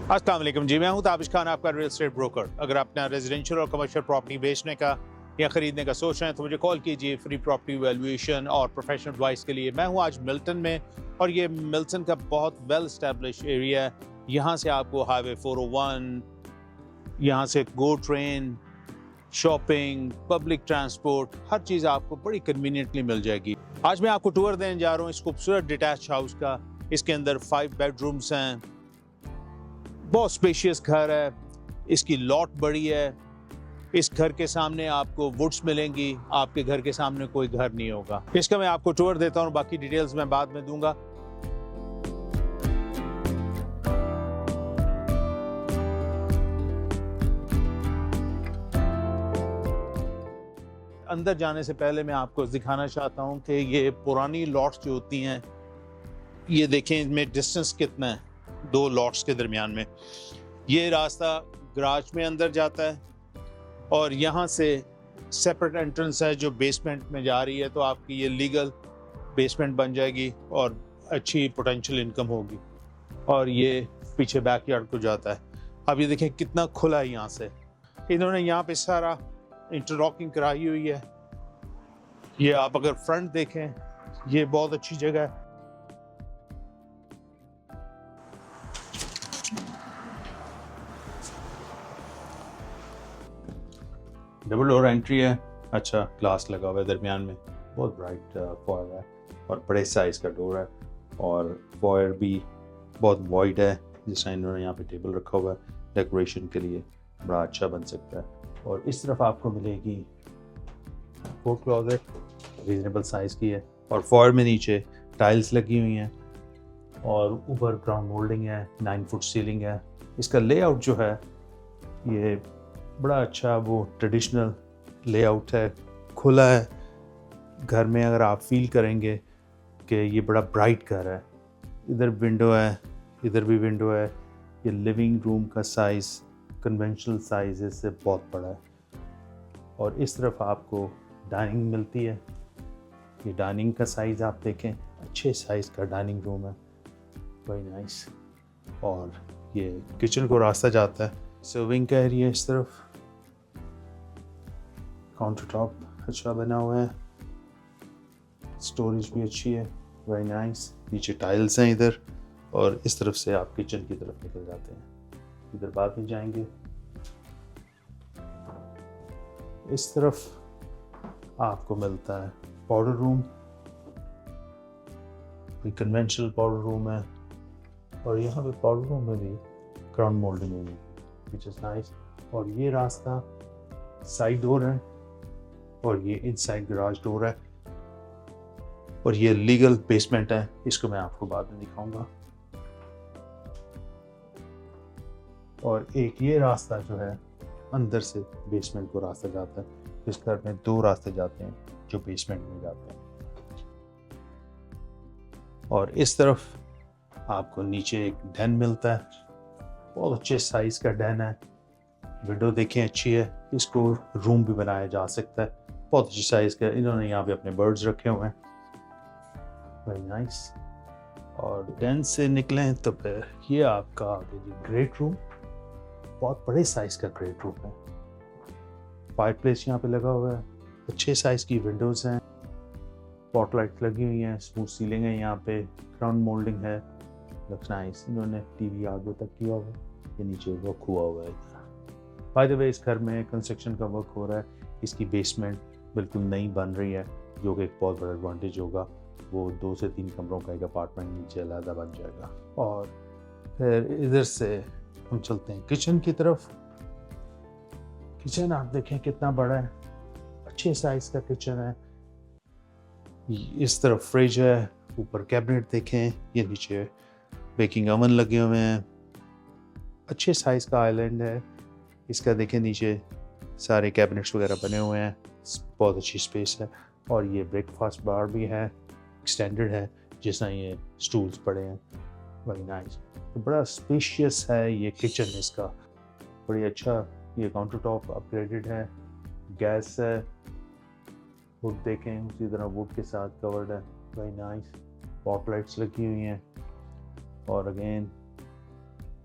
अस्सलाम वालेकुम जी, मैं हूं ताबिश खान, आपका रियल एस्टेट ब्रोकर। अगर आप अपना रेजिडेंशियल और कमर्शियल प्रॉपर्टी बेचने का या खरीदने का सोच रहे हैं तो मुझे कॉल कीजिए फ्री प्रॉपर्टी वैल्यूएशन और प्रोफेशनल एडवाइस के लिए। मैं हूं आज मिल्टन में और ये मिल्टन का बहुत वेल एस्टैब्लिश एरिया है। यहाँ से आपको हाईवे 401, यहाँ से गो ट्रेन, शॉपिंग, पब्लिक ट्रांसपोर्ट, हर चीज़ आपको बड़ी कन्वीनियंटली मिल जाएगी। आज मैं आपको टूर देने जा रहा हूँ इस खूबसूरत डिटैच हाउस का। इसके अंदर 5 बेडरूम्स हैं, बहुत स्पेशियस घर है, इसकी लॉट बड़ी है। इस घर के सामने आपको वुड्स मिलेंगी, आपके घर के सामने कोई घर नहीं होगा। इसका मैं आपको टूर देता हूँ, बाकी डिटेल्स मैं बाद में दूंगा। अंदर जाने से पहले मैं आपको दिखाना चाहता हूँ कि ये पुरानी लॉट्स जो होती हैं, ये देखें इनमें डिस्टेंस कितना है दो लॉट्स के दरमियान में। ये रास्ता गराज में अंदर जाता है और यहाँ से सेपरेट एंट्रेंस है जो बेसमेंट में जा रही है, तो आपकी ये लीगल बेसमेंट बन जाएगी और अच्छी पोटेंशियल इनकम होगी। और ये पीछे बैकयार्ड को जाता है। अब ये देखें कितना खुला है यहाँ से। इन्होंने यहाँ पे सारा इंटरलॉकिंग कराई हुई है। ये आप अगर फ्रंट देखें, ये बहुत अच्छी जगह है। डबल डोर एंट्री है, अच्छा ग्लास लगा हुआ है दरमियान में, बहुत ब्राइट फॉयर है और बड़े साइज का डोर है। और फॉयर भी बहुत वाइड है, जिस तरह इन्होंने यहाँ पे टेबल रखा हुआ है डेकोरेशन के लिए, बड़ा अच्छा बन सकता है। और इस तरफ आपको मिलेगी कोट क्लोजेट, रीजनेबल साइज़ की है और फॉयर में नीचे टाइल्स लगी हुई हैं और ऊपर ग्राउंड मोल्डिंग है, 9 फुट सीलिंग है। इसका लेआउट जो है ये बड़ा अच्छा वो ट्रेडिशनल लेआउट है, खुला है। घर में अगर आप फील करेंगे कि ये बड़ा ब्राइट घर है, इधर विंडो है, इधर भी विंडो है। ये लिविंग रूम का साइज़ कन्वेंशनल साइज़ से बहुत बड़ा है। और इस तरफ आपको डाइनिंग मिलती है। ये डाइनिंग का साइज़ आप देखें, अच्छे साइज़ का डाइनिंग रूम है, वेरी नाइस। और ये किचन को रास्ता जाता है। सर्विंग का एरिया इस तरफ, काउंटर टॉप अच्छा बना हुआ है, स्टोरेज भी अच्छी है, वेरी नाइस। नीचे टाइल्स हैं इधर, और इस तरफ से आप किचन की तरफ निकल जाते हैं। इधर बाद में जाएंगे। इस तरफ आपको मिलता है powder room, conventional powder room है। और यहाँ पे पाउडर रूम में भी ग्राउंड मोल्डिंग हुई है, विच इज़ नाइस। और ये रास्ता साइड डोर है और ये इनसाइड गराज डोर है। और ये लीगल बेसमेंट है, इसको मैं आपको बाद में दिखाऊंगा। और एक ये रास्ता जो है अंदर से बेसमेंट को रास्ता जाता है। इस घर में 2 रास्ते जाते हैं जो बेसमेंट में जाते हैं। और इस तरफ आपको नीचे एक डैन मिलता है, बहुत अच्छे साइज का डैन है। विंडो देखें अच्छी है, इसको रूम भी बनाया जा सकता है, बहुत अच्छी साइज का। इन्होंने यहाँ पे अपने बर्ड्स रखे हुए हैं, वेरी नाइस। और डैन से निकलें तो फिर ये आपका आगे जी ग्रेट रूम, बहुत बड़े साइज का ग्रेट रूम है। फायरप्लेस यहाँ पे लगा हुआ है, अच्छे साइज की विंडोज़ हैं, स्पॉटलाइट लगी हुई हैं, स्मूथ सीलिंग है, यहाँ पे ग्राउंड मोल्डिंग है, लुक्स नाइस। इन्होंने टीवी आगे तक किया हुआ है, ये नीचे वर्क हुआ हुआ है। बाय द वे इस घर में कंस्ट्रक्शन का वर्क हो रहा है, इसकी बेसमेंट बिल्कुल नई बन रही है, जो कि एक बहुत बड़ा एडवांटेज होगा। वो 2 से 3 कमरों का एक अपार्टमेंट नीचे अलग बन जाएगा। और फिर इधर से हम चलते हैं किचन की तरफ। किचन आप देखें कितना बड़ा है, अच्छे साइज का किचन है। इस तरफ फ्रिज है, ऊपर कैबिनेट देखें, ये नीचे बेकिंग ओवन लगे हुए हैं, अच्छे साइज का आइलैंड है। इसका देखें नीचे सारे कैबिनेट्स वगैरह बने हुए हैं, बहुत अच्छी स्पेस है। और ये ब्रेकफास्ट बार भी है, एक्सटेंडेड है, जिस तरह ये स्टूल्स पड़े हैं, वेरी नाइस। तो बड़ा स्पेशियस है ये किचन इसका, बड़ी अच्छा। ये काउंटर टॉप अपग्रेडेड है, गैस है, वुड देखें उसी तरह वुड के साथ कवर्ड है, वेरी नाइस। स्पॉटलाइट्स लगी हुई हैं और again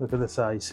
Look at the size.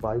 5